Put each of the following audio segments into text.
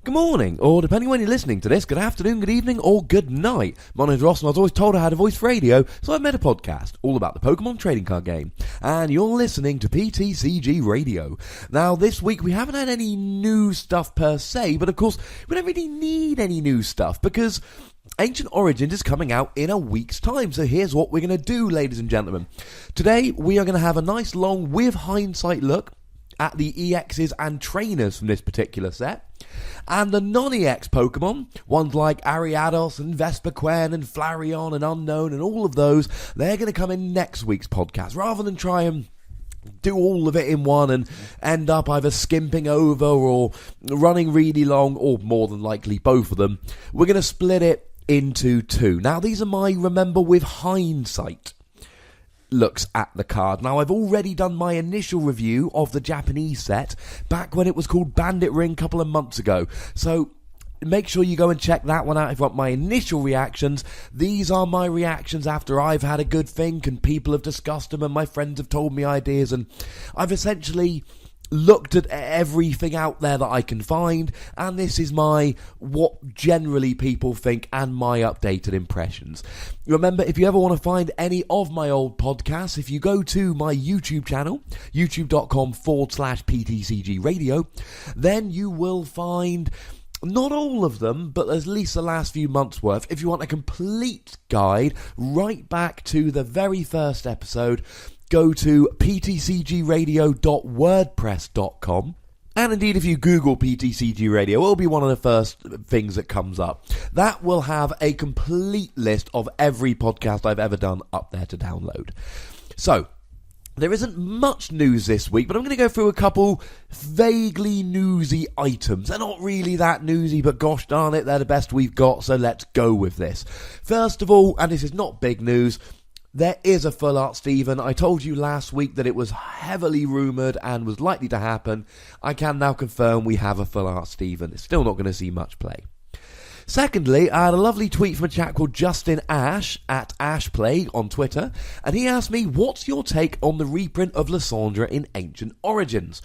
Good morning, or depending when you're listening to this, good afternoon, good evening, or good night. My name's Ross, and I was always told I had a voice for radio, so I've made a podcast all about the Pokémon trading card game. And you're listening to PTCG Radio. Now, this week we haven't had any new stuff per se, but of course, we don't really need any new stuff, because Ancient Origins is coming out in a week's time, so here's what we're going to do, ladies and gentlemen. Today, we are going to have a nice long, with hindsight look at the EXs and trainers from this particular set. And the non-EX Pokemon, ones like Ariados and Vespiquen and Flareon and Unknown and all of those, they're going to come in next week's podcast, rather than try and do all of it in one and end up either skimping over or running really long, or more than likely both of them. We're going to split it into two. Now, these are my remember with hindsight looks at the card. Now, I've already done my initial review of the Japanese set back when it was called Bandit Ring a couple of months ago, so make sure you go and check that one out if you want my initial reactions. These are my reactions after I've had a good think and people have discussed them and my friends have told me ideas, and I've essentially looked at everything out there that I can find, and this is my what generally people think and my updated impressions. Remember, if you ever want to find any of my old podcasts, if you go to my YouTube channel, youtube.com/PTCGRadio, then you will find not all of them, but at least the last few months' worth. If you want a complete guide right back to the very first episode, go to ptcgradio.wordpress.com. And indeed, if you Google PTCG Radio, it will be one of the first things that comes up. That will have a complete list of every podcast I've ever done up there to download. So, there isn't much news this week, but I'm going to go through a couple vaguely newsy items. They're not really that newsy, but gosh darn it, they're the best we've got, so let's go with this. First of all, and this is not big news, there is a full art Steven. I told you last week that it was heavily rumoured and was likely to happen. I can now confirm we have a full art Steven. It's still not going to see much play. Secondly, I had a lovely tweet from a chap called Justin Ash at Ashplay on Twitter, and he asked me, what's your take on the reprint of Lysandra in Ancient Origins?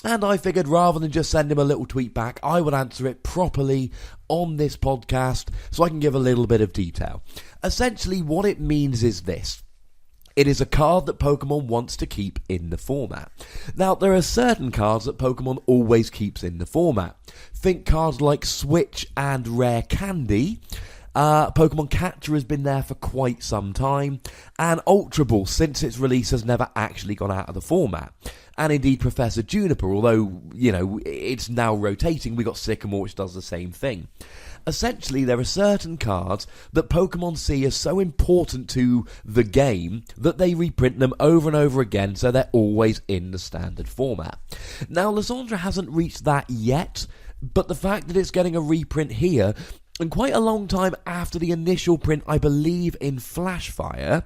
And I figured rather than just send him a little tweet back, I would answer it properly on this podcast so I can give a little bit of detail. Essentially, what it means is this. It is a card that Pokemon wants to keep in the format. Now, there are certain cards that Pokemon always keeps in the format. Think cards like Switch and Rare Candy. Pokemon Catcher has been there for quite some time, and Ultra Ball, since its release, has never actually gone out of the format. And indeed Professor Juniper, although, it's now rotating, we got Sycamore, which does the same thing. Essentially, there are certain cards that Pokemon see as so important to the game that they reprint them over and over again, so they're always in the standard format. Now, Lysandra hasn't reached that yet, but the fact that it's getting a reprint here, and quite a long time after the initial print, I believe, in Flashfire,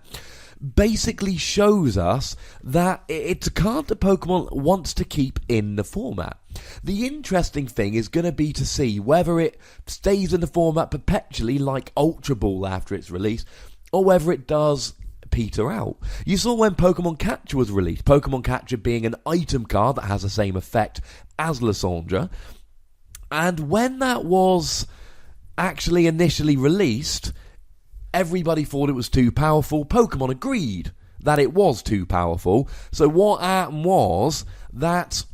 basically shows us that it's a card that Pokemon wants to keep in the format. The interesting thing is going to be to see whether it stays in the format perpetually like Ultra Ball after its release, or whether it does peter out. You saw when Pokemon Catcher was released, Pokemon Catcher being an item card that has the same effect as Lysandra, and when that was actually initially released, everybody thought it was too powerful. Pokemon agreed that it was too powerful. So what happened was that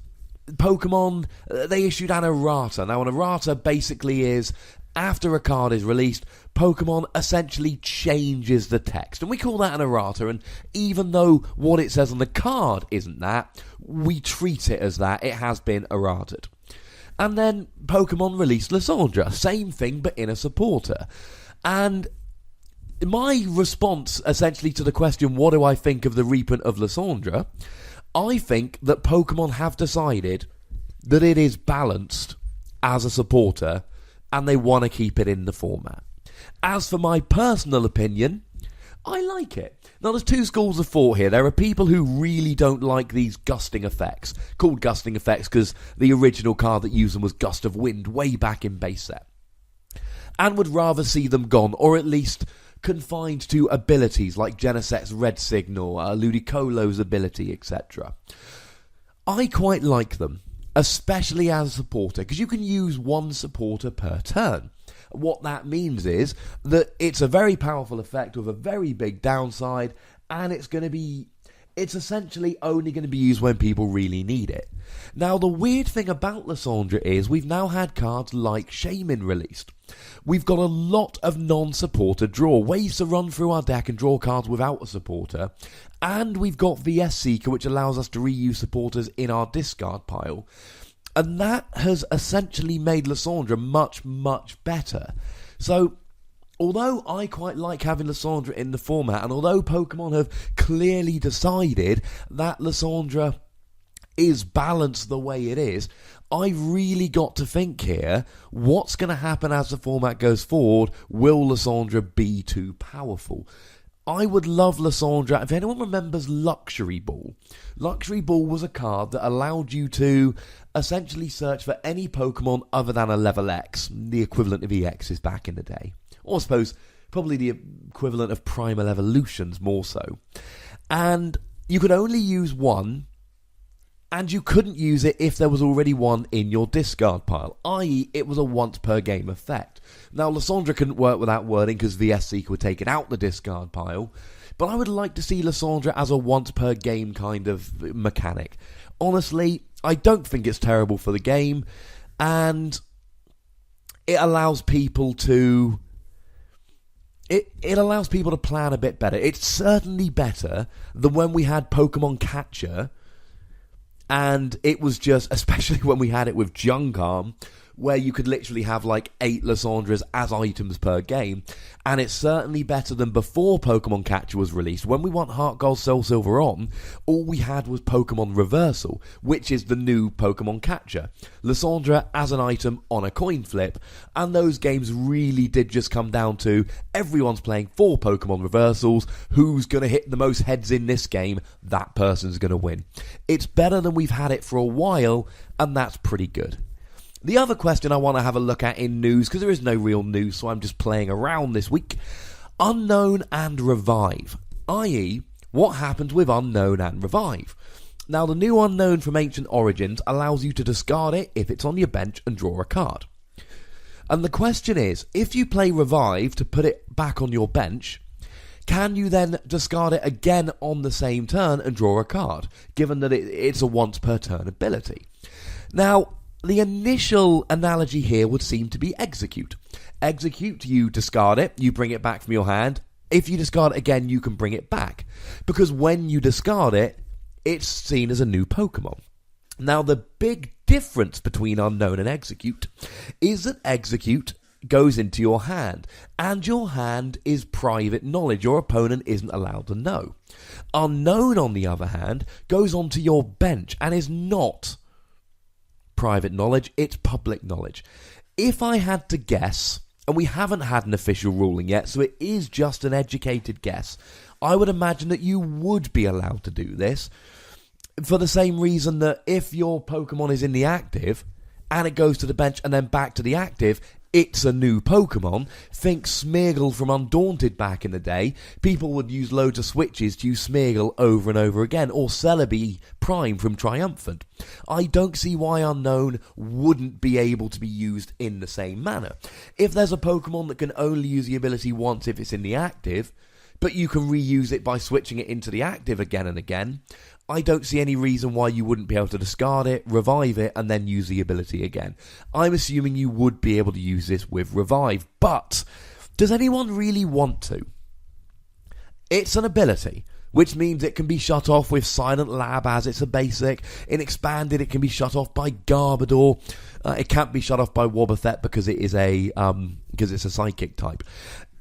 Pokemon, they issued an errata. Now, an errata basically is, after a card is released, Pokemon essentially changes the text. And we call that an errata. And even though what it says on the card isn't that, we treat it as that. It has been errated. And then Pokemon released Lysandra. Same thing, but in a supporter. And my response, essentially, to the question, what do I think of the reprint of Lysandra? I think that Pokemon have decided that it is balanced as a supporter, and they want to keep it in the format. As for my personal opinion, I like it. Now, there's two schools of thought here. There are people who really don't like these gusting effects, called gusting effects because the original card that used them was Gust of Wind way back in base set, and would rather see them gone, or at least confined to abilities like Genesec's Red Signal, Ludicolo's ability, etc. I quite like them. especially as a supporter, because you can use one supporter per turn. What that means is that it's a very powerful effect with a very big downside, and it's essentially only going to be used when people really need it. Now, the weird thing about Lysandra is we've now had cards like Shaman released. We've got a lot of non-supporter draw, ways to run through our deck and draw cards without a supporter, and we've got VS Seeker, which allows us to reuse supporters in our discard pile. And that has essentially made Lysandra much, much better. So, although I quite like having Lysandra in the format, and although Pokemon have clearly decided that Lysandra is balanced the way it is, I really got to think here, what's going to happen as the format goes forward? Will Lysandra be too powerful? I would love Lysandra. If anyone remembers Luxury Ball, Luxury Ball was a card that allowed you to essentially search for any Pokemon other than a level X, the equivalent of EXs back in the day. Or I suppose probably the equivalent of Primal Evolutions more so. And you could only use one, and you couldn't use it if there was already one in your discard pile, i.e. it was a once per game effect. Now, Lysandra couldn't work without wording because VS Seeker would take it out the discard pile, but I would like to see Lysandra as a once per game kind of mechanic. Honestly, I don't think it's terrible for the game, and it allows people to... It allows people to plan a bit better. It's certainly better than when we had Pokemon Catcher, and it was just, especially when we had it with Junkarm, where you could literally have like 8 Lysandras as items per game, and it's certainly better than before Pokemon Catcher was released. When we went Heart Gold Soul Silver on, all we had was Pokemon Reversal, which is the new Pokemon Catcher. Lysandra as an item on a coin flip, and those games really did just come down to everyone's playing 4 Pokemon Reversals, who's going to hit the most heads in this game, that person's going to win. It's better than we've had it for a while, and that's pretty good. The other question I want to have a look at in news, because there is no real news, so I'm just playing around this week. Unknown and Revive, i.e. what happens with Unknown and Revive. Now, the new Unknown from Ancient Origins allows you to discard it if it's on your bench and draw a card. And the question is, if you play Revive to put it back on your bench, can you then discard it again on the same turn and draw a card, given that it's a once per turn ability? Now, the initial analogy here would seem to be Execute. Execute, you discard it, you bring it back from your hand. If you discard it again, you can bring it back. Because when you discard it, it's seen as a new Pokemon. Now, the big difference between Unknown and Execute is that Execute goes into your hand, and your hand is private knowledge. Your opponent isn't allowed to know. Unknown, on the other hand, goes onto your bench and is not private knowledge, it's public knowledge. If I had to guess, and we haven't had an official ruling yet, so it is just an educated guess, I would imagine that you would be allowed to do this, for the same reason that if your Pokemon is in the active, and it goes to the bench and then back to the active, it's a new Pokemon. Think Smeargle from Undaunted back in the day. People would use loads of switches to use Smeargle over and over again, or Celebi Prime from Triumphant. I don't see why Unknown wouldn't be able to be used in the same manner. If there's a Pokemon that can only use the ability once if it's in the active, but you can reuse it by switching it into the active again and again, I don't see any reason why you wouldn't be able to discard it, revive it, and then use the ability again. I'm assuming you would be able to use this with Revive, but does anyone really want to? It's an ability, which means it can be shut off with Silent Lab as it's a basic. In Expanded, it can be shut off by Garbodor. It can't be shut off by Wobbuffet because it's a psychic type.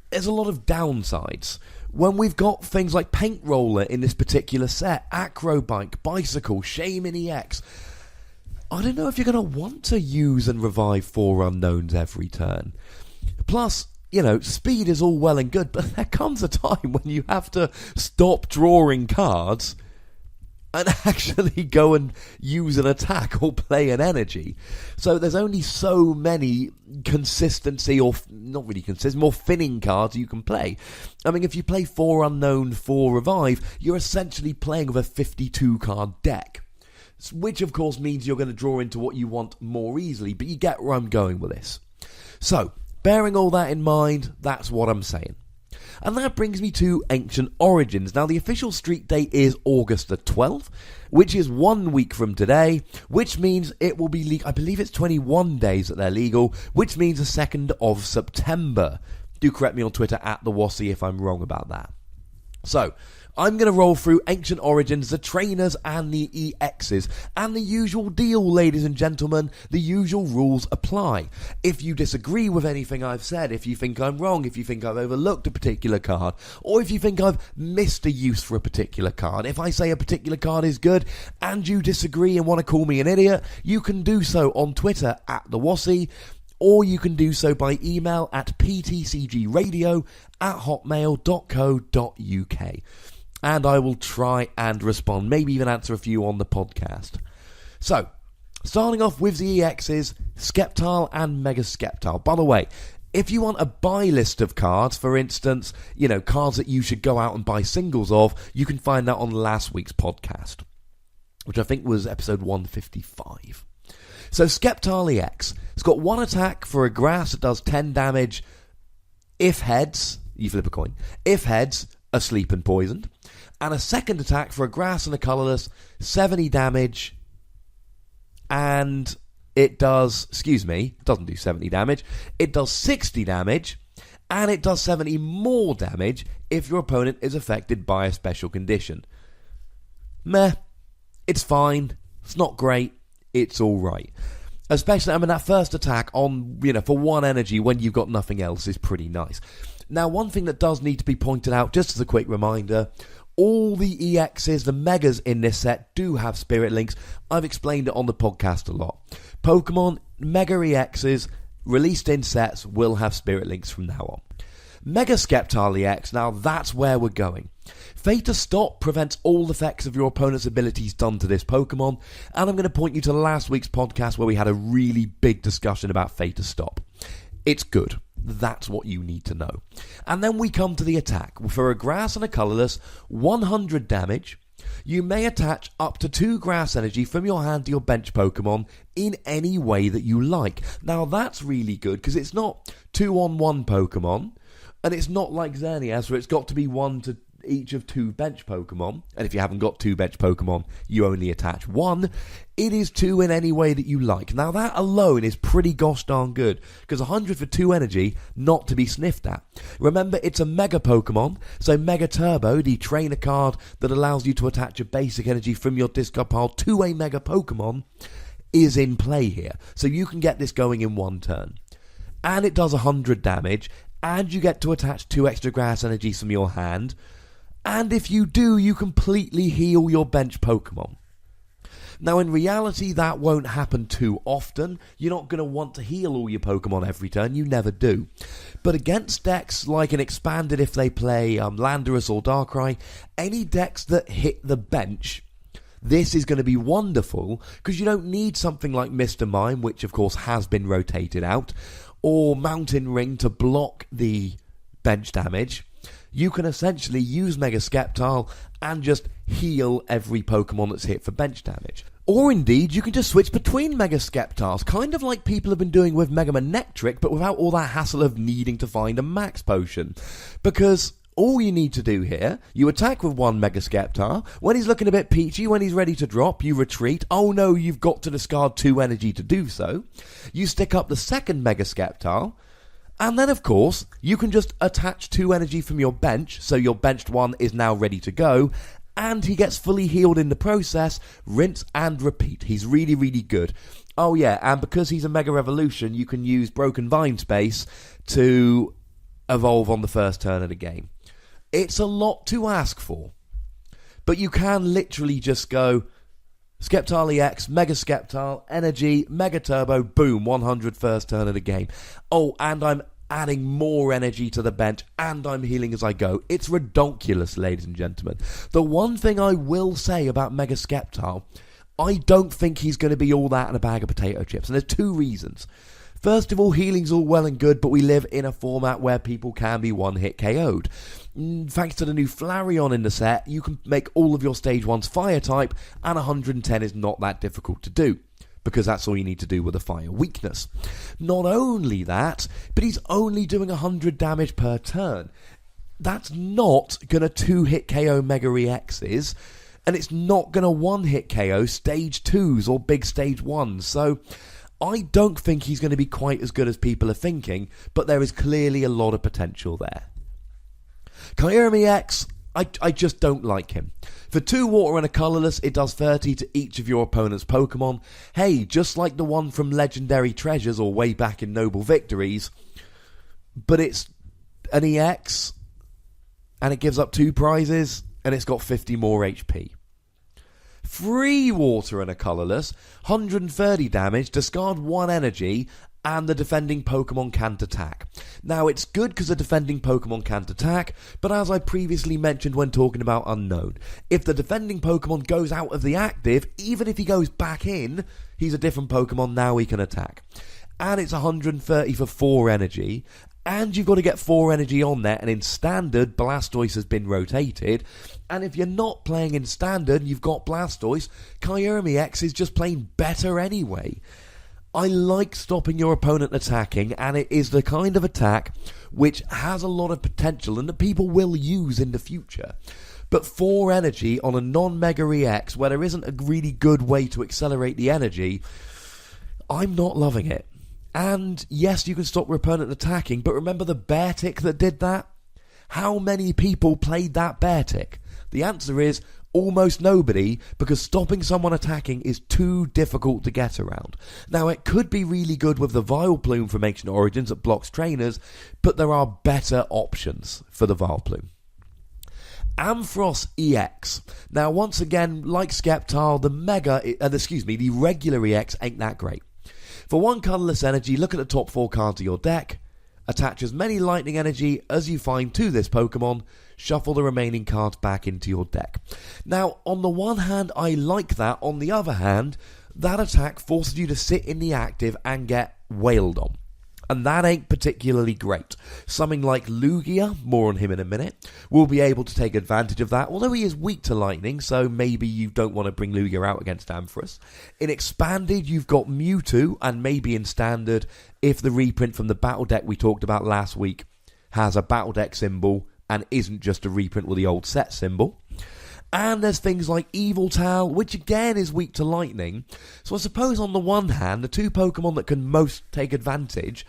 There's a lot of downsides. When we've got things like Paint Roller in this particular set, Acrobike, Bicycle, Shaman EX, I don't know if you're going to want to use and revive 4 Unknowns every turn. Plus, you know, speed is all well and good, but there comes a time when you have to stop drawing cards and actually go and use an attack or play an energy. So there's only so many consistency, or not really consistent, more thinning cards you can play. I mean, if you play 4 Unknown, 4 Revive, you're essentially playing with a 52 card deck. which of course means you're going to draw into what you want more easily, but you get where I'm going with this. So, bearing all that in mind, that's what I'm saying. And that brings me to Ancient Origins. Now, the official street date is August the 12th, which is 1 week from today, which means it will be legal. I believe it's 21 days that they're legal, which means the 2nd of September. Do correct me on Twitter at the Wassy if I'm wrong about that. So, I'm going to roll through Ancient Origins, the trainers and the EXs, and the usual deal, ladies and gentlemen. The usual rules apply. If you disagree with anything I've said, if you think I'm wrong, if you think I've overlooked a particular card, or if you think I've missed a use for a particular card, if I say a particular card is good and you disagree and want to call me an idiot, you can do so on Twitter at the Wassy, or you can do so by email at ptcgradio@hotmail.co.uk. And I will try and respond, maybe even answer a few on the podcast. So, starting off with the EXs, Sceptile and Mega Sceptile. By the way, if you want a buy list of cards, for instance, cards that you should go out and buy singles of, you can find that on last week's podcast, which I think was episode 155. So, Sceptile EX. It's got 1 attack for a grass that does 10 damage. If heads, you flip a coin. If heads, asleep and poisoned. And a 2nd attack for a grass and a colourless, 70 damage. And it does, it doesn't do 70 damage. It does 60 damage. And it does 70 more damage if your opponent is affected by a special condition. Meh. It's fine. It's not great. It's alright. Especially, that first attack on, for 1 energy when you've got nothing else is pretty nice. Now, one thing that does need to be pointed out, just as a quick reminder, all the EXs, the Megas in this set, do have Spirit Links. I've explained it on the podcast a lot. Pokémon Mega EXs released in sets will have Spirit Links from now on. Mega Sceptile EX, now that's where we're going. Fate to Stop prevents all effects of your opponent's abilities done to this Pokemon, and I'm going to point you to last week's podcast where we had a really big discussion about Fate to Stop. It's good. That's what you need to know. And then we come to the attack. For a grass and a colourless, 100 damage. You may attach up to 2 grass energy from your hand to your bench Pokemon in any way that you like. Now that's really good because it's not 2-on-1 Pokemon, and it's not like Xerneas where it's got to be 1 to each of 2 bench Pokemon, and if you haven't got 2 bench Pokemon, you only attach 1. It is 2 in any way that you like. Now that alone is pretty gosh darn good, because 100 for 2 energy, not to be sniffed at. Remember, it's a Mega Pokemon, so Mega Turbo, the trainer card that allows you to attach a basic energy from your discard pile to a Mega Pokemon, is in play here. So you can get this going in 1 turn. And it does 100 damage, and you get to attach 2 extra grass energies from your hand. And if you do, you completely heal your bench Pokemon. Now, in reality, that won't happen too often. You're not going to want to heal all your Pokemon every turn. You never do. But against decks like an Expanded, if they play Landorus or Darkrai, any decks that hit the bench, this is going to be wonderful, because you don't need something like Mr. Mime, which of course has been rotated out, or Mountain Ring to block the bench damage. You can essentially use Mega Sceptile and just heal every Pokemon that's hit for bench damage. Or indeed, you can just switch between Mega Sceptiles, kind of like people have been doing with Mega Manectric, but without all that hassle of needing to find a max potion. Because all you need to do here, you attack with 1 Mega Sceptile. When he's looking a bit peachy, when he's ready to drop, you retreat. Oh no, you've got to discard 2 energy to do so. You stick up the 2nd Mega Sceptile. And then, of course, you can just attach 2 energy from your bench, so your benched one is now ready to go, and he gets fully healed in the process. Rinse and repeat. He's really, really good. Oh yeah, and because he's a Mega Evolution, you can use Broken Vine Space to evolve on the first turn of the game. It's a lot to ask for, but you can literally just go Sceptile EX, Mega Sceptile, Energy, Mega Turbo, boom, 100 first turn of the game. Oh, and I'm adding more energy to the bench, and I'm healing as I go. It's redonkulous, ladies and gentlemen. The one thing I will say about Mega Sceptile, I don't think he's going to be all that in a bag of potato chips, and there's 2 reasons. First of all, healing's all well and good, but we live in a format where people can be one-hit KO'd. Thanks to the new Flareon in the set, you can make all of your stage 1s fire type, and 110 is not that difficult to do, because that's all you need to do with a fire weakness. Not only that, but he's only doing 100 damage per turn. That's not going to 2-hit KO Mega EXs, and it's not going to 1-hit KO stage 2s or big stage 1s, so I don't think he's going to be quite as good as people are thinking, but there is clearly a lot of potential there. Kyurem EX, I just don't like him. For 2 water and a colourless, it does 30 to each of your opponent's Pokemon. Hey, just like the one from Legendary Treasures or way back in Noble Victories, but it's an EX, and it gives up 2 prizes, and it's got 50 more HP. 3 water and a colourless, 130 damage, discard 1 energy, and the defending Pokemon can't attack. Now, it's good because the defending Pokemon can't attack, but as I previously mentioned when talking about Unknown, if the defending Pokemon goes out of the active, even if he goes back in, he's a different Pokemon, now he can attack. And it's 130 for 4 energy, and you've got to get 4 energy on there, and in Standard, Blastoise has been rotated, and if you're not playing in Standard and you've got Blastoise, Kyurem EX is just plain better anyway. I like stopping your opponent attacking, and it is the kind of attack which has a lot of potential and that people will use in the future. But 4 energy on a non-Mega EX, where there isn't a really good way to accelerate the energy, I'm not loving it. And yes, you can stop your opponent attacking, but remember the bear tick that did that? How many people played that bear tick? The answer is almost nobody, because stopping someone attacking is too difficult to get around. Now, it could be really good with the Vileplume from Ancient Origins that blocks trainers, but there are better options for the Vileplume. Ampharos EX. Now, once again, like Sceptile, the regular EX ain't that great. For 1 colourless energy, look at the top 4 cards of your deck, attach as many lightning energy as you find to this Pokemon, shuffle the remaining cards back into your deck. Now, on the one hand, I like that. On the other hand, that attack forces you to sit in the active and get wailed on. And that ain't particularly great. Something like Lugia, more on him in a minute, will be able to take advantage of that, although he is weak to lightning, so maybe you don't want to bring Lugia out against Ampharos. In Expanded, you've got Mewtwo, and maybe in Standard, if the reprint from the battle deck we talked about last week has a battle deck symbol and isn't just a reprint with the old set symbol. And there's things like Yveltal, which again is weak to lightning. So I suppose on the one hand, the 2 Pokemon that can most take advantage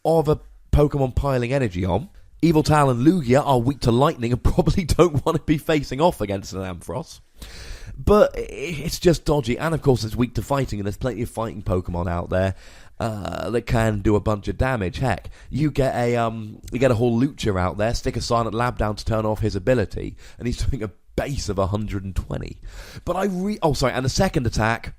of a Pokemon piling energy on, Yveltal and Lugia, are weak to lightning and probably don't want to be facing off against an Ampharos. But it's just dodgy, and of course it's weak to fighting, and there's plenty of fighting Pokemon out there that can do a bunch of damage. Heck, you get a whole Lucha out there, stick a Silent Lab down to turn off his ability, and he's doing a base of 120. But and the second attack,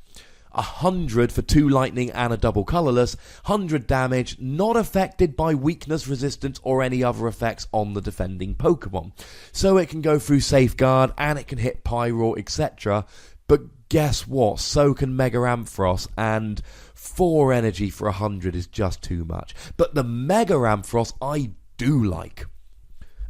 100 for 2 lightning and a double colourless, 100 damage, not affected by weakness, resistance, or any other effects on the defending Pokemon. So it can go through Safeguard, and it can hit Pyro, etc. But guess what? So can Mega Ampharos, and 4 energy for 100 is just too much. But the Mega Ampharos I do like.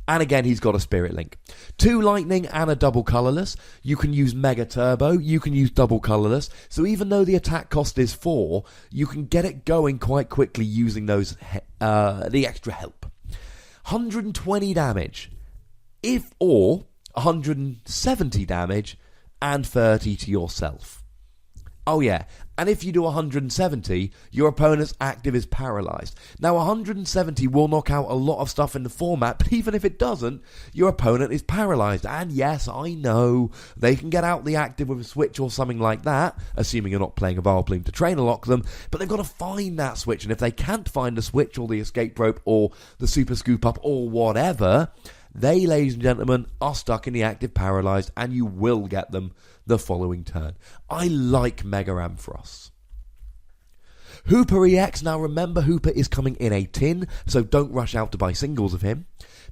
And again, he's got a Spirit Link. 2 lightning and a double colourless. You can use Mega Turbo. You can use double colourless. So even though the attack cost is 4, you can get it going quite quickly using those the extra help. 120 damage. 170 damage and 30 to yourself. Oh yeah, and if you do 170, your opponent's active is paralysed. Now 170 will knock out a lot of stuff in the format, but even if it doesn't, your opponent is paralysed. And yes, I know, they can get out the active with a switch or something like that, assuming you're not playing a Vileplume to trainer lock them, but they've got to find that switch, and if they can't find the switch or the escape rope or the super scoop up or whatever, they, ladies and gentlemen, are stuck in the active paralysed, and you will get them the following turn. I like Mega Ampharos. Hooper EX. Now remember, Hooper is coming in a tin, so don't rush out to buy singles of him.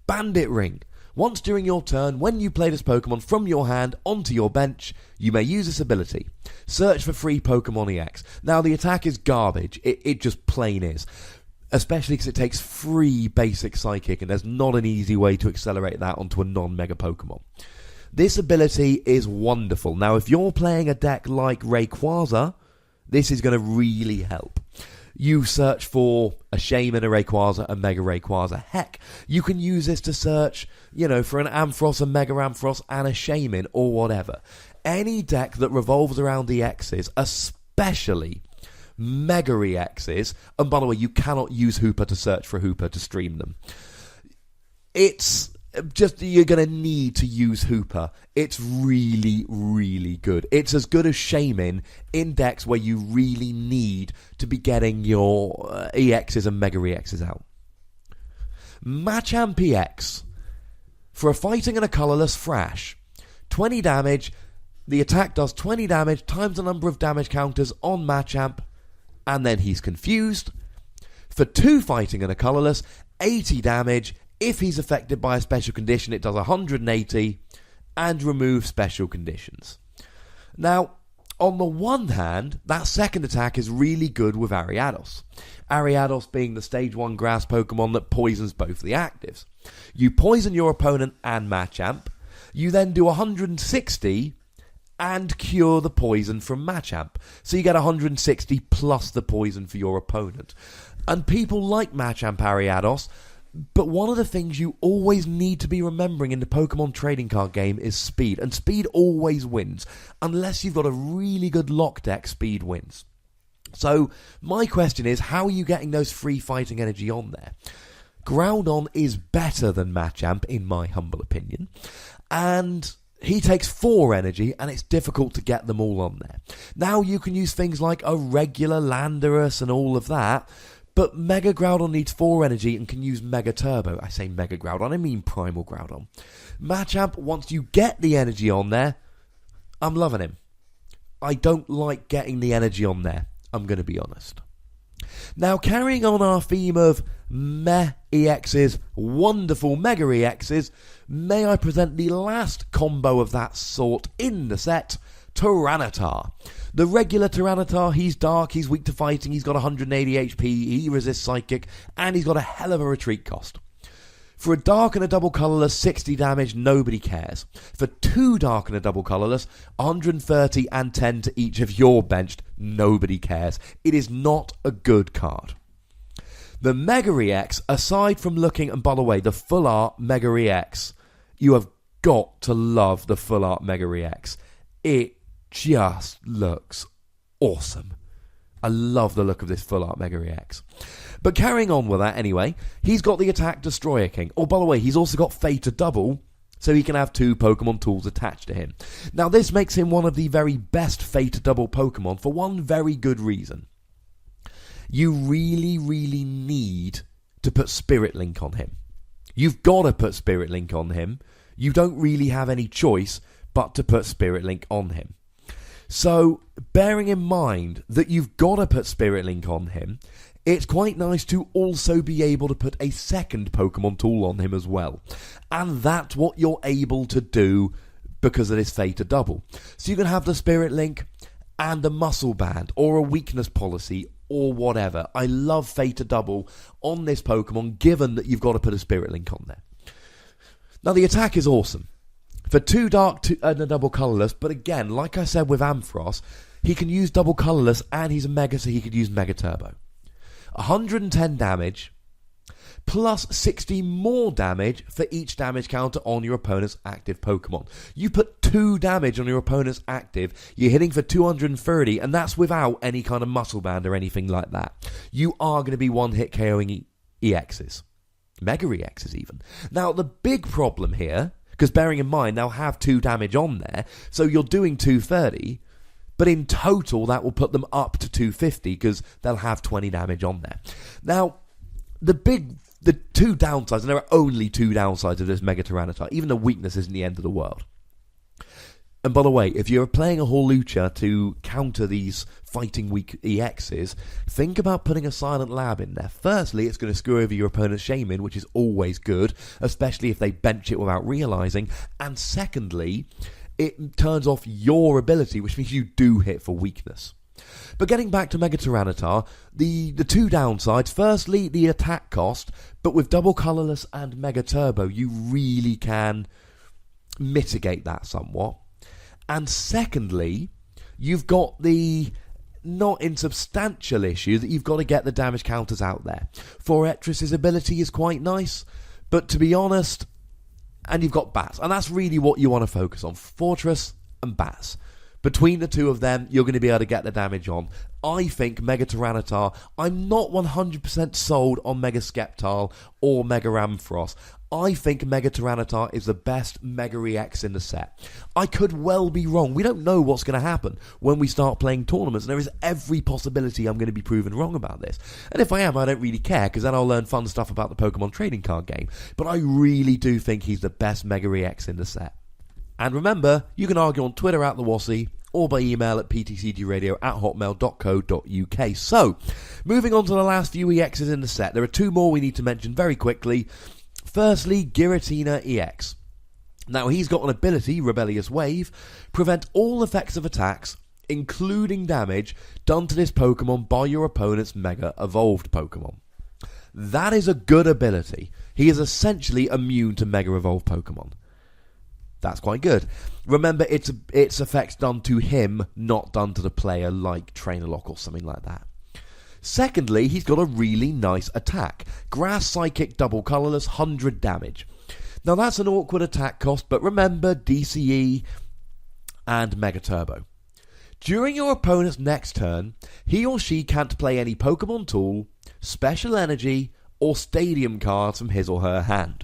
Bandit Ring. Once during your turn, when you play this Pokemon from your hand onto your bench, you may use this ability. Search for free Pokemon EX. Now the attack is garbage. It just plain is. especially because it takes 3 basic Psychic, and there's not an easy way to accelerate that onto a non-Mega Pokemon. This ability is wonderful. Now, if you're playing a deck like Rayquaza, this is going to really help. You search for a Shaman, a Rayquaza, a Mega Rayquaza. Heck, you can use this to search, for an Ampharos, a Mega Ampharos, and a Shaman, or whatever. Any deck that revolves around EXs, especially Mega EXs, and by the way, you cannot use Hooper to search for Hooper to stream them. It's just, you're going to need to use Hooper. It's really, really good. It's as good as Shaman in decks where you really need to be getting your EXs and Mega EXs out. Machamp EX. For a fighting and a colourless Thrash. 20 damage. The attack does 20 damage times the number of damage counters on Machamp, and then he's confused. For 2 fighting and a colourless, 80 damage. If he's affected by a special condition, it does 180 and removes special conditions. Now, on the one hand, that second attack is really good with Ariados. Ariados being the stage 1 grass Pokemon that poisons both the actives. You poison your opponent and Machamp. You then do 160 and cure the poison from Machamp. So you get 160 plus the poison for your opponent. And people like Machamp Ariados. But one of the things you always need to be remembering in the Pokemon trading card game is speed. And speed always wins. Unless you've got a really good lock deck, speed wins. So my question is, how are you getting those free fighting energy on there? Groudon is better than Machamp, in my humble opinion. And he takes 4 energy, and it's difficult to get them all on there. Now you can use things like a regular Landorus and all of that. But Mega Groudon needs 4 energy and can use Mega Turbo. I say Mega Groudon, I mean Primal Groudon. Machamp, once you get the energy on there, I'm loving him. I don't like getting the energy on there, I'm going to be honest. Now, carrying on our theme of Meh EXs, wonderful Mega EXs, may I present the last combo of that sort in the set, Tyranitar. The regular Tyranitar, he's dark, he's weak to fighting, he's got 180 HP, he resists Psychic, and he's got a hell of a retreat cost. For a dark and a double colourless, 60 damage, nobody cares. For 2 dark and a double colourless, 130 and 10 to each of your benched, nobody cares. It is not a good card. The Mega EX, aside from looking, and by the way, the full art Mega EX, you have got to love the full art Mega EX. It just looks awesome. I love the look of this full art Mega EX. But carrying on with that anyway, he's got the attack Destroyer King. Oh, by the way, he's also got Fated Double, so he can have 2 Pokemon tools attached to him. Now, this makes him one of the very best Fated Double Pokemon for one very good reason. You really, really need to put Spirit Link on him. You've got to put Spirit Link on him. You don't really have any choice but to put Spirit Link on him. So, bearing in mind that you've got to put Spirit Link on him, it's quite nice to also be able to put a second Pokemon tool on him as well. And that's what you're able to do because of this Fated Double. So you can have the Spirit Link and a Muscle Band or a Weakness Policy or whatever. I love Fated Double on this Pokemon given that you've got to put a Spirit Link on there. Now the attack is awesome. For 2 dark and a double colourless, but again, like I said with Ampharos, he can use double colourless and he's a Mega, so he could use Mega Turbo. 110 damage, plus 60 more damage for each damage counter on your opponent's active Pokemon. You put 2 damage on your opponent's active, you're hitting for 230, and that's without any kind of Muscle Band or anything like that. You are going to be one-hit KOing EXs. Mega EXs even. Now, the big problem here, because bearing in mind, they'll have 2 damage on there, so you're doing 230, but in total, that will put them up to 250, because they'll have 20 damage on there. Now, the 2 downsides, and there are only 2 downsides of this Mega Tyranitar, even the weakness isn't the end of the world. And by the way, if you're playing a Hawlucha to counter these fighting weak EXs, think about putting a Silent Lab in there. Firstly, it's going to screw over your opponent's Shaman, which is always good, especially if they bench it without realising. And secondly, it turns off your ability, which means you do hit for weakness. But getting back to Mega Tyranitar, the two downsides, firstly, the attack cost, but with double colourless and Mega Turbo, you really can mitigate that somewhat. And secondly, you've got the not insubstantial issue that you've got to get the damage counters out there. Forretress's ability is quite nice, but to be honest, and you've got Bats, and that's really what you want to focus on, Fortress and Bats. Between the two of them, you're going to be able to get the damage on. I think Mega Tyranitar, I'm not 100% sold on Mega Sceptile or Mega Ramfrost. I think Mega Tyranitar is the best Mega EX in the set. I could well be wrong. We don't know what's going to happen when we start playing tournaments, and there is every possibility I'm going to be proven wrong about this. And if I am, I don't really care, because then I'll learn fun stuff about the Pokemon trading card game. But I really do think he's the best Mega EX in the set. And remember, you can argue on Twitter at @TheWassy or by email at ptcgradio@hotmail.co.uk. So, moving on to the last few EXs in the set, there are two more we need to mention very quickly. Firstly, Giratina EX. Now, he's got an ability, Rebellious Wave, prevent all effects of attacks, including damage, done to this Pokemon by your opponent's Mega Evolved Pokemon. That is a good ability. He is essentially immune to Mega Evolved Pokemon. That's quite good. Remember, it's effects done to him, not done to the player, like Trainer Lock or something like that. Secondly, he's got a really nice attack. Grass Psychic double colourless, 100 damage. Now that's an awkward attack cost, but remember DCE and Mega Turbo. During your opponent's next turn, he or she can't play any Pokemon Tool, Special Energy, or Stadium cards from his or her hand.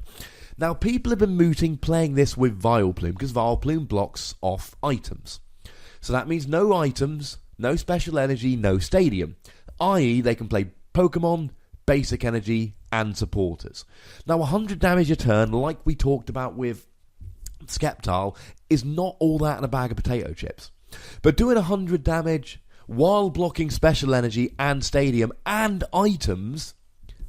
Now, people have been mooting playing this with Vileplume, because Vileplume blocks off items. So that means no items, no Special Energy, no Stadium. I.e., they can play Pokemon, Basic Energy, and Supporters. Now, 100 damage a turn, like we talked about with Sceptile, is not all that in a bag of potato chips. But doing 100 damage while blocking Special Energy and Stadium and items,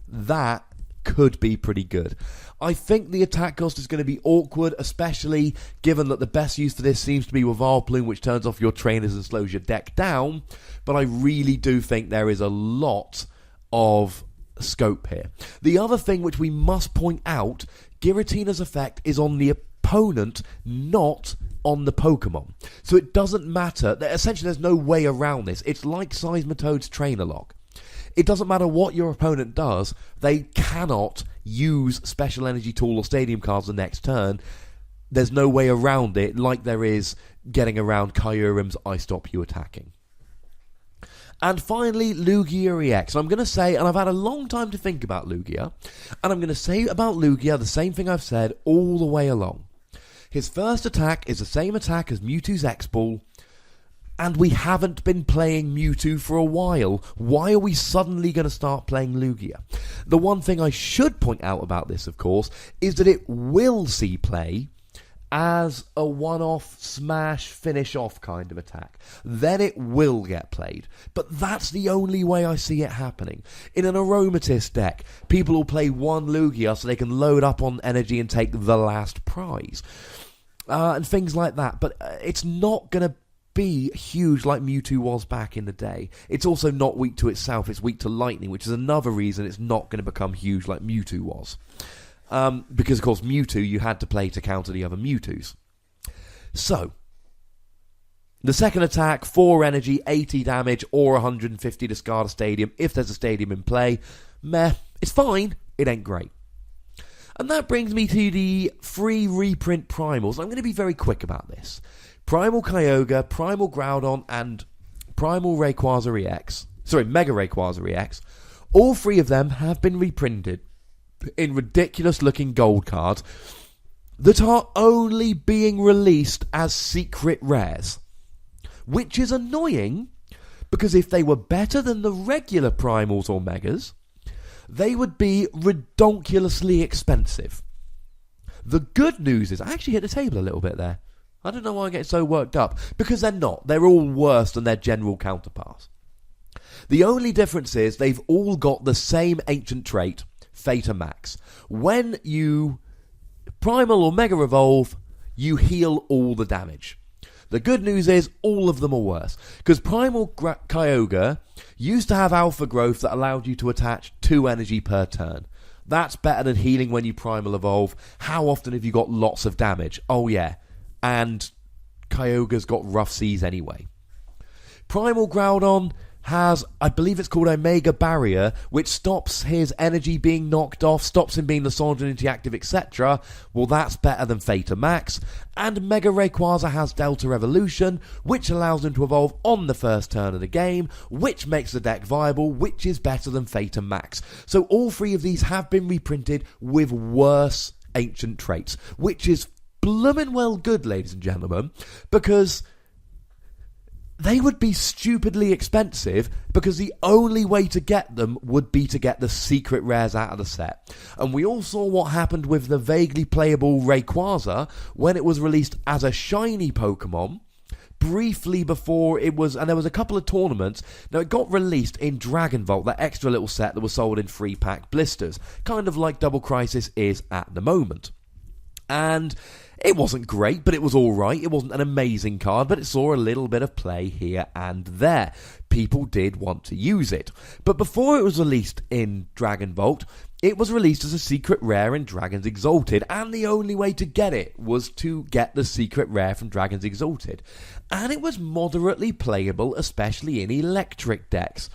that could be pretty good. I think the attack cost is going to be awkward, especially given that the best use for this seems to be with Vileplume, which turns off your trainers and slows your deck down, but I really do think there is a lot of scope here. The other thing which we must point out, Giratina's effect is on the opponent, not on the Pokemon. So it doesn't matter. Essentially, there's no way around this. It's like Seismitoad's Trainer Lock. It doesn't matter what your opponent does, they cannot use Special Energy Tool or Stadium cards the next turn. There's no way around it, like there is getting around Kyurem's I Stop You Attacking. And finally, Lugia EX. And I'm going to say, and I've had a long time to think about Lugia, and I'm going to say about Lugia the same thing I've said all the way along. His first attack is the same attack as Mewtwo's X-Ball, and we haven't been playing Mewtwo for a while. Why are we suddenly going to start playing Lugia? The one thing I should point out about this, of course, is that it will see play as a one-off smash finish off kind of attack. Then it will get played. But that's the only way I see it happening. In an Aromatisse deck, people will play one Lugia so they can load up on energy and take the last prize. And things like that. But it's not going to be huge like Mewtwo was back in the day. It's also not weak to itself, it's weak to lightning, which is another reason it's not going to become huge like Mewtwo was. Because, of course, Mewtwo you had to play to counter the other Mewtwo's. So, the second attack, 4 energy, 80 damage, or 150 discard a stadium, if there's a stadium in play. Meh, it's fine, it ain't great. And that brings me to the free reprint primals. I'm going to be very quick about this. Primal Kyogre, Primal Groudon, and Primal Rayquaza EX. Sorry, Mega Rayquaza EX. All 3 of them have been reprinted in ridiculous-looking gold cards that are only being released as secret rares. Which is annoying, because if they were better than the regular Primals or Megas, they would be redonkulously expensive. The good news is, I actually hit the table a little bit there. I don't know why I get so worked up. Because they're not. They're all worse than their general counterparts. The only difference is they've all got the same ancient trait, Theta Max. When you Primal or Mega Evolve, you heal all the damage. The good news is all of them are worse, because Primal Kyogre used to have alpha growth that allowed you to attach 2 energy per turn. That's better than healing when you Primal Evolve. How often have you got lots of damage? Oh yeah, and Kyogre's got rough seas anyway. Primal Groudon has, I believe it's called Omega Barrier, which stops his energy being knocked off, stops him being Lysandre active, etc. Well, that's better than Theta Max. And Mega Rayquaza has Delta Evolution, which allows him to evolve on the first turn of the game, which makes the deck viable, which is better than Theta Max. So all 3 of these have been reprinted with worse ancient traits, which is bloomin' well good, ladies and gentlemen, because they would be stupidly expensive, because the only way to get them would be to get the secret rares out of the set. And we all saw what happened with the vaguely playable Rayquaza when it was released as a shiny Pokemon, briefly before it was, and there was a couple of tournaments. Now, it got released in Dragon Vault, that extra little set that was sold in 3-pack blisters, kind of like Double Crisis is at the moment. And it wasn't great, but it was alright. It wasn't an amazing card, but it saw a little bit of play here and there. People did want to use it. But before it was released in Dragon Vault, it was released as a secret rare in Dragons Exalted, and the only way to get it was to get the secret rare from Dragons Exalted. And it was moderately playable, especially in electric decks.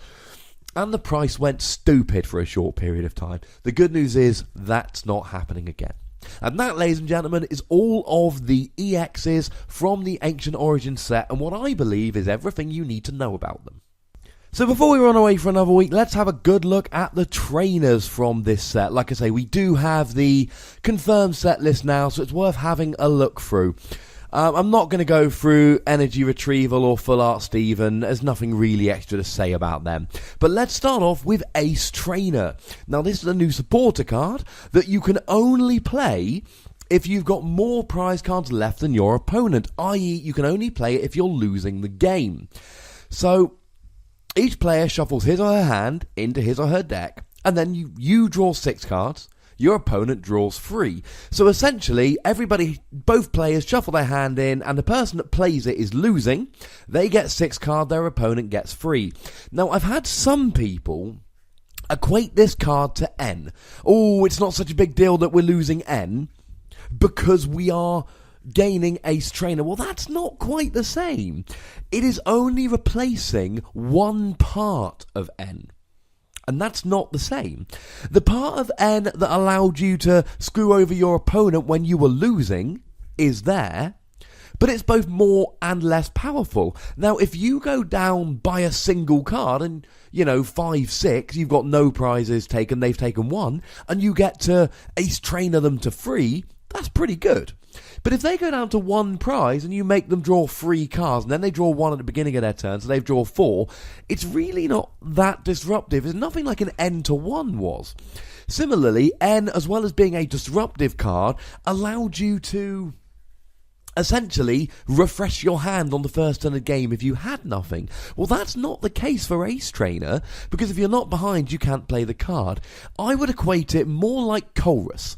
And the price went stupid for a short period of time. The good news is that's not happening again. And that, ladies and gentlemen, is all of the EXs from the Ancient Origins set, and what I believe is everything you need to know about them. So before we run away for another week, let's have a good look at the trainers from this set. Like I say, we do have the confirmed set list now, so it's worth having a look through. I'm not going to go through Energy Retrieval or Full Art Steven. There's nothing really extra to say about them. But let's start off with Ace Trainer. Now, this is a new supporter card that you can only play if you've got more prize cards left than your opponent, i.e. you can only play it if you're losing the game. So, each player shuffles his or her hand into his or her deck, and then you draw 6 cards. Your opponent draws 3. So essentially, both players shuffle their hand in, and the person that plays it is losing. They get 6 cards, their opponent gets 3. Now, I've had some people equate this card to N. Oh, it's not such a big deal that we're losing N, because we are gaining Ace Trainer. Well, that's not quite the same. It is only replacing one part of N. And that's not the same. The part of N that allowed you to screw over your opponent when you were losing is there, but it's both more and less powerful. Now, if you go down by a single card and, 5-6, you've got no prizes taken, they've taken 1, and you get to Ace Trainer them to 3, that's pretty good. But if they go down to 1 prize and you make them draw 3 cards and then they draw 1 at the beginning of their turn, so they've drawn 4, it's really not that disruptive. It's nothing like an N to 1 was. Similarly, N, as well as being a disruptive card, allowed you to essentially refresh your hand on the first turn of the game if you had nothing. Well, that's not the case for Ace Trainer, because if you're not behind, you can't play the card. I would equate it more like Chorus,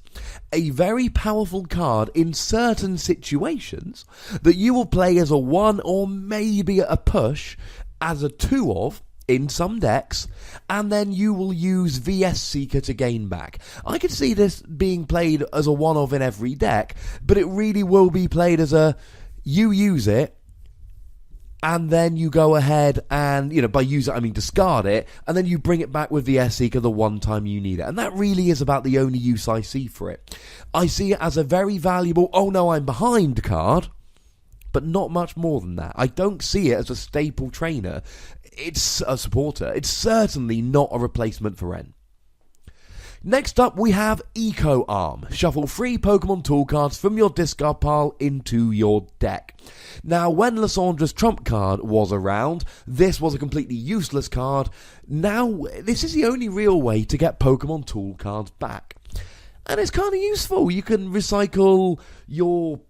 a very powerful card in certain situations that you will play as a 1 or maybe a push as a 2 of in some decks, and then you will use VS Seeker to gain back. I could see this being played as a 1 of in every deck, but it really will be played as a, you use it, and then you go ahead and, by use it I mean discard it, and then you bring it back with VS Seeker the one time you need it. And that really is about the only use I see for it. I see it as a very valuable, oh no, I'm behind card, but not much more than that. I don't see it as a staple trainer. It's a supporter. It's certainly not a replacement for N. Next up, we have Eco Arm. Shuffle 3 Pokemon tool cards from your discard pile into your deck. Now, when Lysandre's Trump card was around, this was a completely useless card. Now, this is the only real way to get Pokemon tool cards back. And it's kind of useful. You can recycle your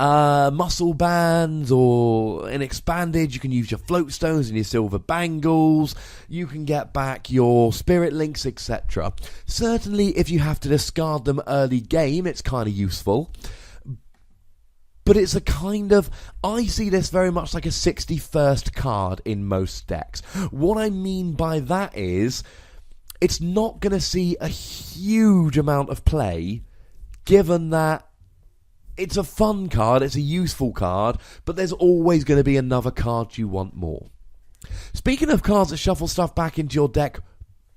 muscle bands, or in expanded you can use your float stones and your silver bangles. You can get back your spirit links, etc. Certainly if you have to discard them early game, it's kind of useful, But it's a kind of, I see this very much like a 61st card in most decks. What I mean by that is, it's not going to see a huge amount of play, given that it's a fun card, it's a useful card, but there's always going to be another card you want more. Speaking of cards that shuffle stuff back into your deck,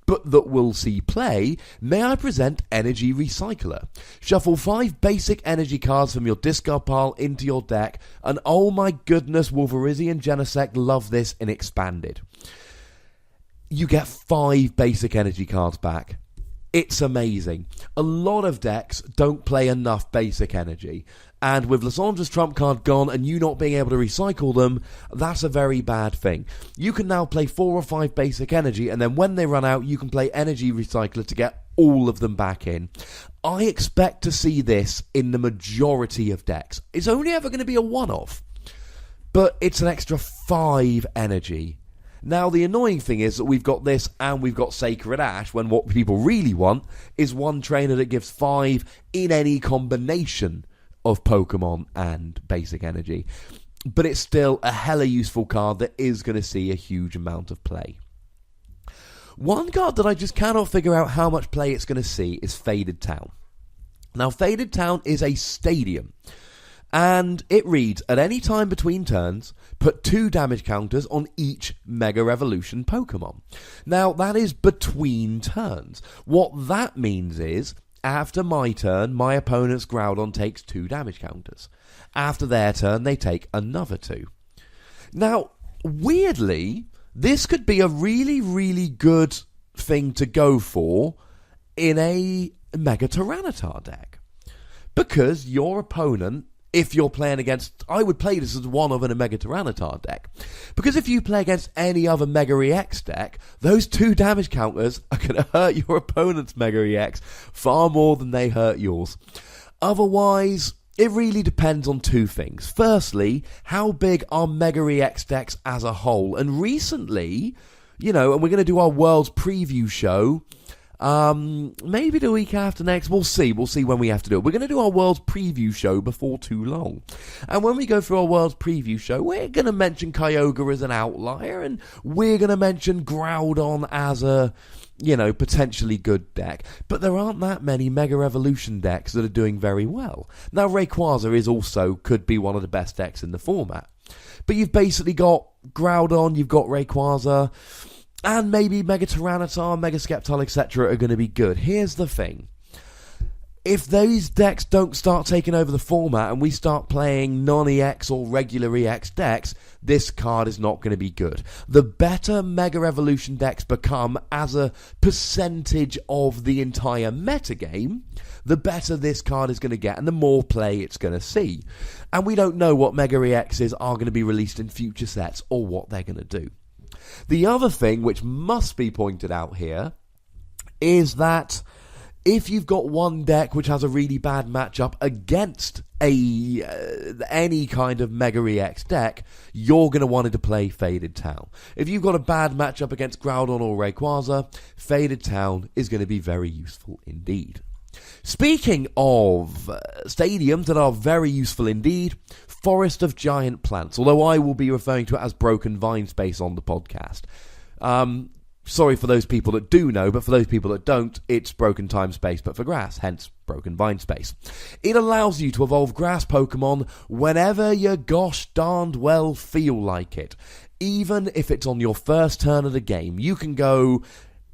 but that will see play, may I present Energy Recycler. Shuffle 5 basic energy cards from your discard pile into your deck, and oh my goodness, Wolverizi and Genesect love this in Expanded. You get 5 basic energy cards back. It's amazing. A lot of decks don't play enough basic energy, and with Lissandra's trump card gone and you not being able to recycle them, that's a very bad thing. You can now play 4 or 5 basic energy, and then when they run out, you can play Energy Recycler to get all of them back in. I expect to see this in the majority of decks. It's only ever going to be a one-off, but it's an extra 5 energy. Now, the annoying thing is that we've got this and we've got Sacred Ash, when what people really want is one trainer that gives 5 in any combination of Pokemon and basic energy. But it's still a hella useful card that is going to see a huge amount of play. One card that I just cannot figure out how much play it's going to see is Faded Town. Now, Faded Town is a stadium. And it reads, at any time between turns, put 2 damage counters on each Mega Revolution Pokemon. Now, that is between turns. What that means is, after my turn, my opponent's Groudon takes 2 damage counters. After their turn, they take another 2. Now, weirdly, this could be a really, really good thing to go for in a Mega Tyranitar deck. Because your opponent, if you're playing against, I would play this as one of in a Mega Tyranitar deck. Because if you play against any other Mega EX deck, those 2 damage counters are going to hurt your opponent's Mega EX far more than they hurt yours. Otherwise, it really depends on 2 things. Firstly, how big are Mega EX decks as a whole? And recently, and we're going to do our World's Preview show. Maybe the week after next. We'll see when we have to do it. We're going to do our World's Preview show before too long. And when we go through our World's Preview show, we're going to mention Kyogre as an outlier, and we're going to mention Groudon as a, potentially good deck. But there aren't that many Mega Evolution decks that are doing very well. Now, Rayquaza could be one of the best decks in the format. But you've basically got Groudon, you've got Rayquaza, and maybe Mega Tyranitar, Mega Sceptile, etc. are going to be good. Here's the thing. If those decks don't start taking over the format and we start playing non-EX or regular EX decks, this card is not going to be good. The better Mega Evolution decks become as a percentage of the entire metagame, the better this card is going to get and the more play it's going to see. And we don't know what Mega EXs are going to be released in future sets or what they're going to do. The other thing which must be pointed out here is that if you've got one deck which has a really bad matchup against any kind of Mega EX deck, you're going to want to play Faded Town. If you've got a bad matchup against Groudon or Rayquaza, Faded Town is going to be very useful indeed. Speaking of stadiums that are very useful indeed, Forest of Giant Plants, although I will be referring to it as Broken Vine Space on the podcast. Sorry for those people that do know, but for those people that don't, it's Broken Time Space, but for grass, hence Broken Vine Space. It allows you to evolve grass Pokemon whenever you gosh darned well feel like it. Even if it's on your first turn of the game, you can go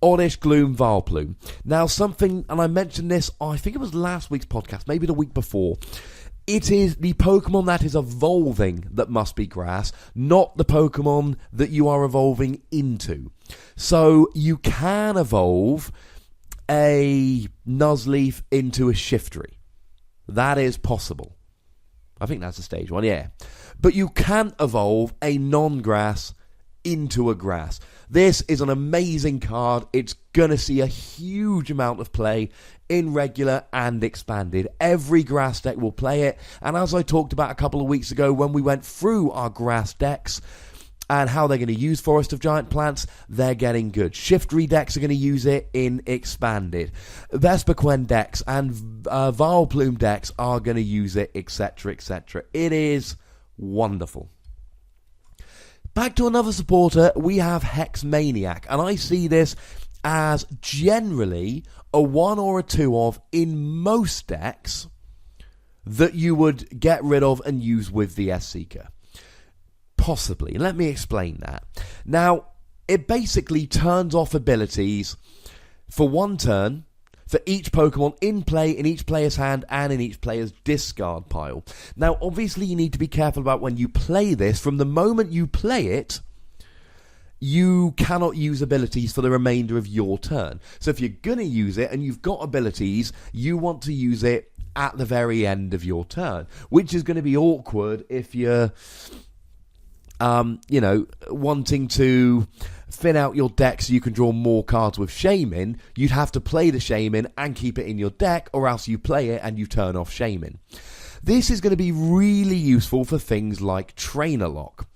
Oddish, Gloom, Vileplume. Now something, and I mentioned this, I think it was last week's podcast, maybe the week before. It is the Pokemon that is evolving that must be grass, not the Pokemon that you are evolving into. So you can evolve a Nuzleaf into a Shiftry. That is possible. I think that's a stage 1, yeah. But you can't evolve a non-grass into a grass. This is an amazing card. It's going to see a huge amount of play in regular and expanded. Every grass deck will play it. And as I talked about a couple of weeks ago when we went through our grass decks, and how they're going to use Forest of Giant Plants, they're getting good. Shiftry decks are going to use it in Expanded. Vespiquen decks and Vileplume decks are going to use it, etc., etc. It is wonderful. Back to another supporter, we have Hex Maniac, and I see this as generally a 1 or a 2 of in most decks that you would get rid of and use with the S-Seeker. Possibly. Let me explain that. Now, it basically turns off abilities for 1 turn for each Pokemon in play, in each player's hand, and in each player's discard pile. Now, obviously, you need to be careful about when you play this. From the moment you play it, you cannot use abilities for the remainder of your turn. So if you're going to use it and you've got abilities, you want to use it at the very end of your turn, which is going to be awkward if you're, wanting to thin out your deck so you can draw more cards with Shaman. You'd have to play the Shaman and keep it in your deck, or else you play it and you turn off Shaman. This is going to be really useful for things like Trainer Lock,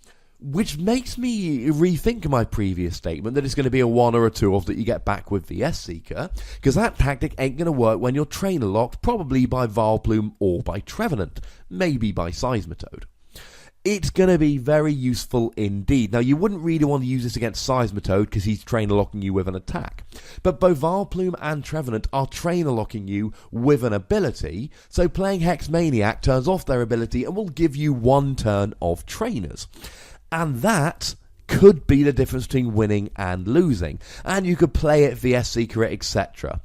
which makes me rethink my previous statement that it's going to be a 1 or a 2 of that you get back with the S-Seeker, because that tactic ain't going to work when you're trainer locked, probably by Vileplume or by Trevenant, maybe by Seismitoad. It's going to be very useful indeed. Now, you wouldn't really want to use this against Seismitoad because he's trainer locking you with an attack, but both Vileplume and Trevenant are trainer locking you with an ability, so playing Hex Maniac turns off their ability and will give you 1 turn of trainers. And that could be the difference between winning and losing. And you could play it via Secret, etc.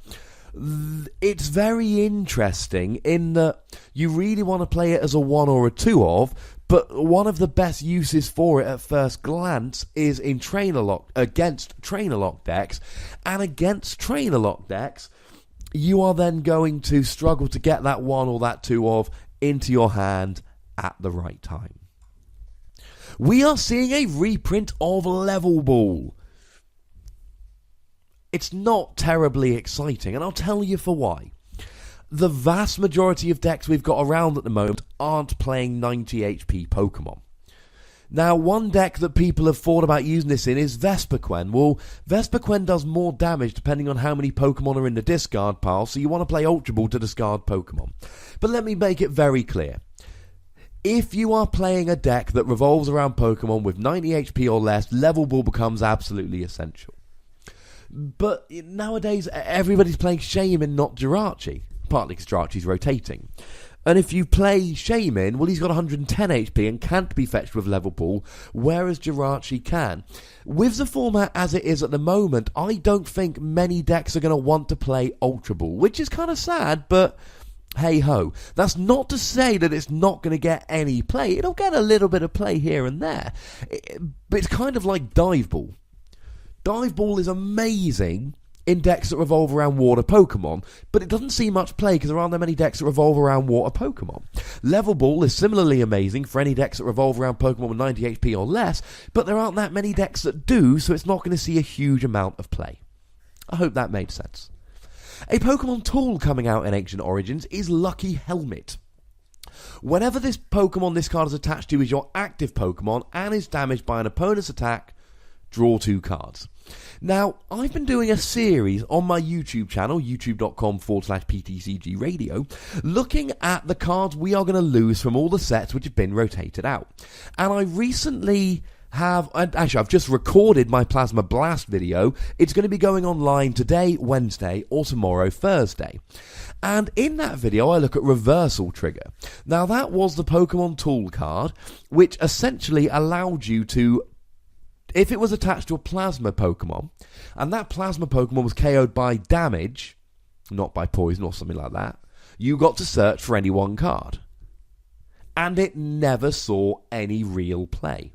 It's very interesting in that you really want to play it as a 1 or a 2 of, but one of the best uses for it at first glance is in Trainer Lock, against Trainer Lock decks. And against Trainer Lock decks, you are then going to struggle to get that 1 or that 2 of into your hand at the right time. We are seeing a reprint of Level Ball. It's not terribly exciting, and I'll tell you for why. The vast majority of decks we've got around at the moment aren't playing 90 HP Pokemon. Now, one deck that people have thought about using this in is Vespiquen. Well, Vespiquen does more damage depending on how many Pokemon are in the discard pile, so you want to play Ultra Ball to discard Pokemon. But let me make it very clear. If you are playing a deck that revolves around Pokemon with 90 HP or less, Level Ball becomes absolutely essential. But nowadays, everybody's playing Shaman, not Jirachi, partly because Jirachi's rotating. And if you play Shaman, well, he's got 110 HP and can't be fetched with Level Ball, whereas Jirachi can. With the format as it is at the moment, I don't think many decks are going to want to play Ultra Ball, which is kind of sad, but hey-ho. That's not to say that it's not going to get any play. It'll get a little bit of play here and there. But it's kind of like Dive Ball. Dive Ball is amazing in decks that revolve around water Pokemon, but it doesn't see much play because there aren't that many decks that revolve around water Pokemon. Level Ball is similarly amazing for any decks that revolve around Pokemon with 90 HP or less, but there aren't that many decks that do, so it's not going to see a huge amount of play. I hope that made sense. A Pokemon tool coming out in Ancient Origins is Lucky Helmet. Whenever this Pokemon this card is attached to is your active Pokemon and is damaged by an opponent's attack, draw 2 cards. Now, I've been doing a series on my YouTube channel, youtube.com/PTCGRadio, looking at the cards we are going to lose from all the sets which have been rotated out. And I recently I've just recorded my Plasma Blast video. It's going to be going online today, Wednesday, or tomorrow, Thursday. And in that video, I look at Reversal Trigger. Now, that was the Pokemon Tool card, which essentially allowed you to, if it was attached to a Plasma Pokemon, and that Plasma Pokemon was KO'd by damage, not by poison or something like that, you got to search for any one card. And it never saw any real play.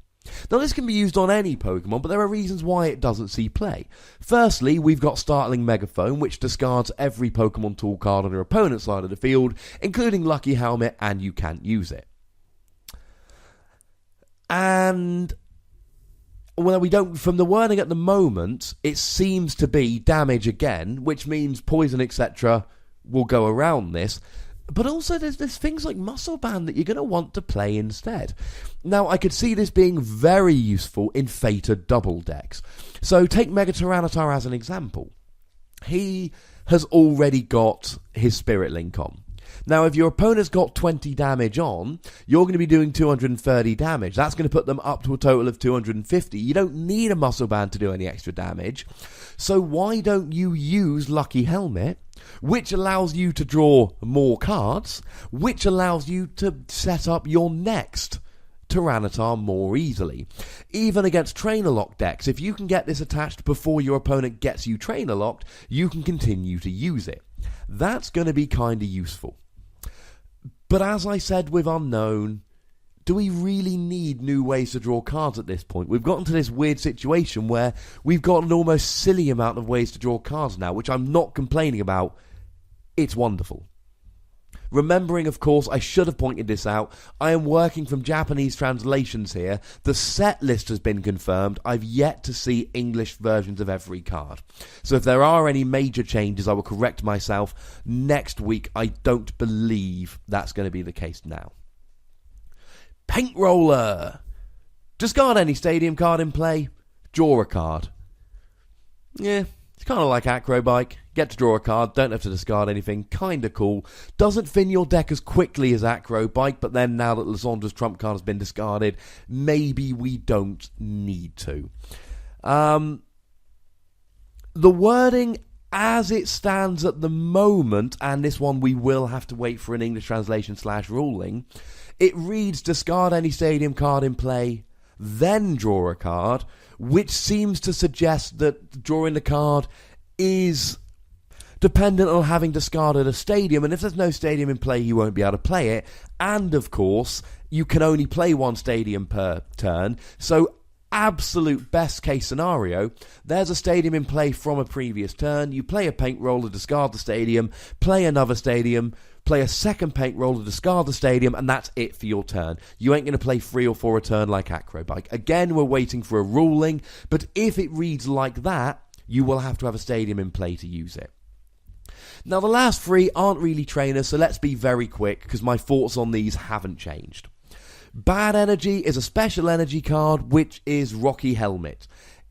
Now, this can be used on any Pokemon, but there are reasons why it doesn't see play. Firstly, we've got Startling Megaphone, which discards every Pokemon Tool card on your opponent's side of the field, including Lucky Helmet, and you can't use it. And well, we don't. From the wording at the moment, it seems to be damage again, which means poison, etc., will go around this. But also there's things like Muscle Band that you're going to want to play instead. Now, I could see this being very useful in fated double decks. So take Mega Tyranitar as an example. He has already got his Spirit Link on. Now, if your opponent's got 20 damage on, you're going to be doing 230 damage. That's going to put them up to a total of 250. You don't need a Muscle Band to do any extra damage. So why don't you use Lucky Helmet, which allows you to draw more cards, which allows you to set up your next Tyranitar more easily. Even against Trainer Lock decks, if you can get this attached before your opponent gets you Trainer Locked, you can continue to use it. That's going to be kind of useful. But as I said with Unknown, do we really need new ways to draw cards at this point? We've gotten to this weird situation where we've got an almost silly amount of ways to draw cards now, which I'm not complaining about. It's wonderful. Remembering, of course, I should have pointed this out, I am working from Japanese translations here. The set list has been confirmed. I've yet to see English versions of every card. So if there are any major changes, I will correct myself next week. I don't believe that's going to be the case now. Paint Roller. Discard any stadium card in play. Draw a card. Yeah, it's kind of like Acrobike. Get to draw a card, don't have to discard anything, kinda cool. Doesn't thin your deck as quickly as Acrobike, but then now that Lissandra's trump card has been discarded, maybe we don't need to. The wording as it stands at the moment, and this one we will have to wait for an English translation / ruling, it reads discard any stadium card in play, then draw a card, which seems to suggest that drawing the card is dependent on having discarded a stadium, and if there's no stadium in play, you won't be able to play it. And of course, you can only play one stadium per turn, so absolute best case scenario, there's a stadium in play from a previous turn, you play a paint roller, discard the stadium, play another stadium, play a second paint roller, discard the stadium, and that's it for your turn. You ain't going to play 3 or 4 a turn like Acrobike. Again, we're waiting for a ruling, but if it reads like that, you will have to have a stadium in play to use it. Now, the last 3 aren't really trainers, so let's be very quick, because my thoughts on these haven't changed. Bad Energy is a special energy card, which is Rocky Helmet.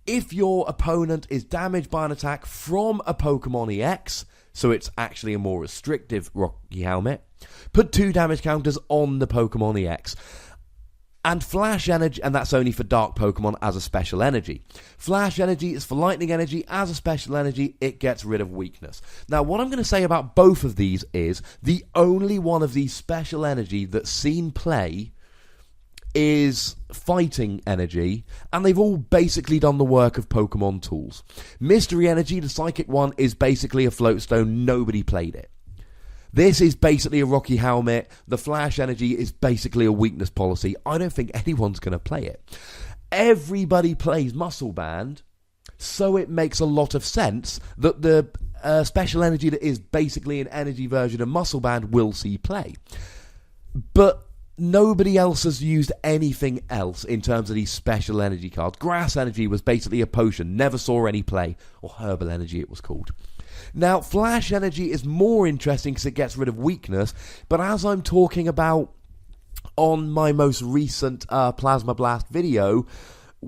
If your opponent is damaged by an attack from a Pokemon EX, so it's actually a more restrictive Rocky Helmet, put 2 damage counters on the Pokemon EX. And Flash Energy, and that's only for Dark Pokemon as a special energy. Flash Energy is for Lightning Energy as a special energy, it gets rid of weakness. Now, what I'm going to say about both of these is, the only one of these special energy that's seen play is Fighting Energy, and they've all basically done the work of Pokemon tools. Mystery Energy, the Psychic one, is basically a Floatstone, nobody played it. This is basically a Rocky Helmet. The Flash Energy is basically a weakness policy. I don't think anyone's going to play it. Everybody plays Muscle Band, so it makes a lot of sense that the special energy that is basically an energy version of Muscle Band will see play. But nobody else has used anything else in terms of these special energy cards. Grass Energy was basically a potion, never saw any play, or Herbal Energy it was called. Now, Flash Energy is more interesting because it gets rid of weakness, but as I'm talking about on my most recent Plasma Blast video,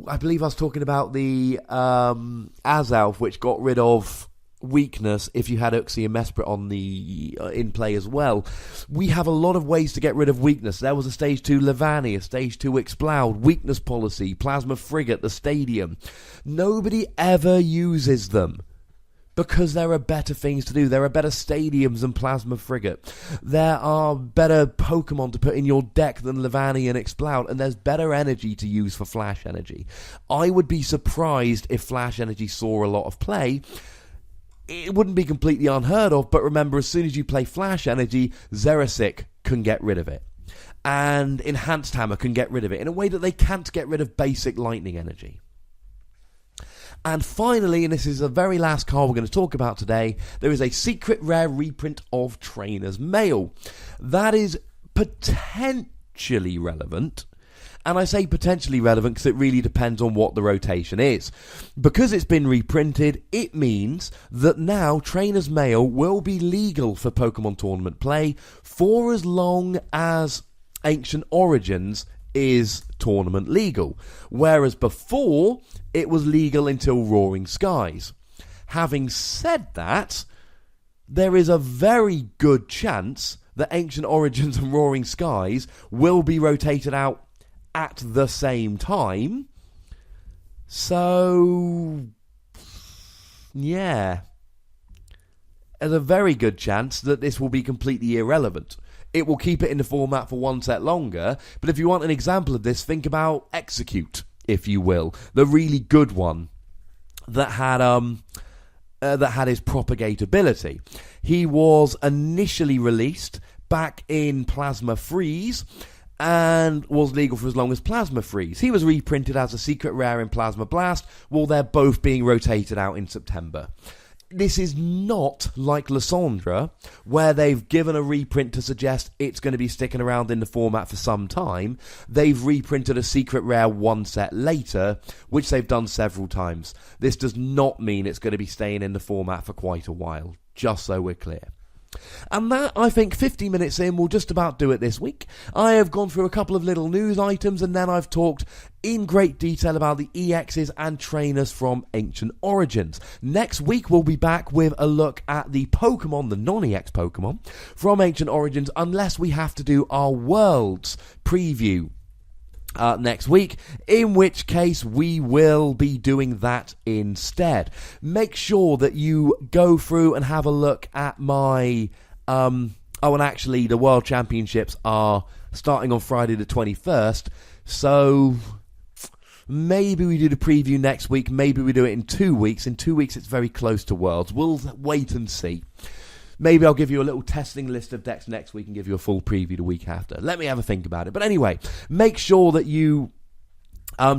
I believe I was talking about the Azalf, which got rid of weakness if you had Uxie and Mesprit on the in play as well. We have a lot of ways to get rid of weakness. There was a stage 2 Levani, a stage 2 Exploud, weakness policy, Plasma Frigate, the Stadium. Nobody ever uses them, because there are better things to do. There are better stadiums than Plasma Frigate. There are better Pokemon to put in your deck than Levani and Exploud, and there's better energy to use for Flash Energy. I would be surprised if Flash Energy saw a lot of play. It wouldn't be completely unheard of, but remember, as soon as you play Flash Energy, Xerasic can get rid of it. And Enhanced Hammer can get rid of it in a way that they can't get rid of basic Lightning Energy. And finally, and this is the very last card we're going to talk about today, there is a secret rare reprint of Trainer's Mail. That is potentially relevant, And I say potentially relevant because it really depends on what the rotation is. Because it's been reprinted, it means that now Trainer's Mail will be legal for Pokemon Tournament play for as long as Ancient Origins is tournament legal, whereas before it was legal until Roaring Skies. Having said that, there is a very good chance that Ancient Origins and Roaring Skies will be rotated out at the same time. So, yeah, there's a very good chance that this will be completely irrelevant. It will keep it in the format for one set longer, but if you want an example of this, think about Execute, if you will, the really good one that had his propagate ability. He was initially released back in Plasma Freeze and was legal for as long as Plasma Freeze. He was reprinted as a secret rare in Plasma Blast, while they're both being rotated out in September. This is not like Lysandra, where they've given a reprint to suggest it's going to be sticking around in the format for some time. They've reprinted a secret rare one set later, which they've done several times. This does not mean it's going to be staying in the format for quite a while, just so we're clear. And that, I think, 50 minutes in will just about do it this week. I have gone through a couple of little news items, and then I've talked in great detail about the EXs and trainers from Ancient Origins. Next week, we'll be back with a look at the Pokemon, the non-EX Pokemon, from Ancient Origins, unless we have to do our Worlds preview next week, in which case we will be doing that instead. Make sure that you go through and have a look at my and actually the World Championships are starting on Friday the 21st, so maybe we do the preview next week, maybe we do it in 2 weeks. In 2 weeks it's very close to Worlds. We'll wait and see. Maybe I'll give you a little testing list of decks next week and give you a full preview the week after. Let me have a think about it. But anyway, make sure that you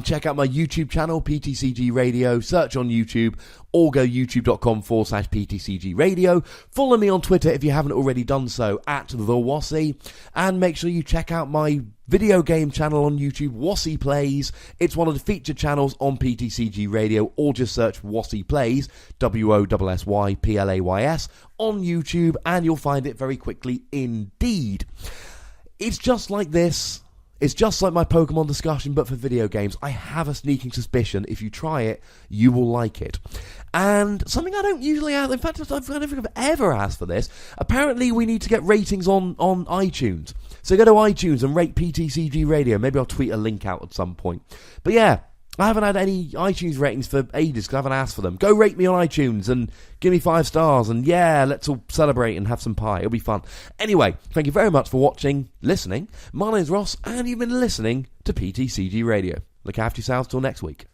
check out my YouTube channel, PTCG Radio. Search on YouTube or go youtube.com/PTCG Radio. Follow me on Twitter if you haven't already done so, @TheWassy. And make sure you check out my video game channel on YouTube, Wassy Plays. It's one of the featured channels on PTCG Radio, or just search Wassy Plays, WOSSYPLAYS, on YouTube, and you'll find it very quickly indeed. It's just like this. It's just like my Pokemon discussion, but for video games. I have a sneaking suspicion if you try it, you will like it. And something I don't usually ask, in fact, I don't think I've ever asked for this. Apparently, we need to get ratings on iTunes. So go to iTunes and rate PTCG Radio. Maybe I'll tweet a link out at some point. But yeah, I haven't had any iTunes ratings for ages because I haven't asked for them. Go rate me on iTunes and give me 5 stars. And yeah, let's all celebrate and have some pie. It'll be fun. Anyway, thank you very much for watching, listening. My name's Ross, and you've been listening to PTCG Radio. Look after yourselves till next week.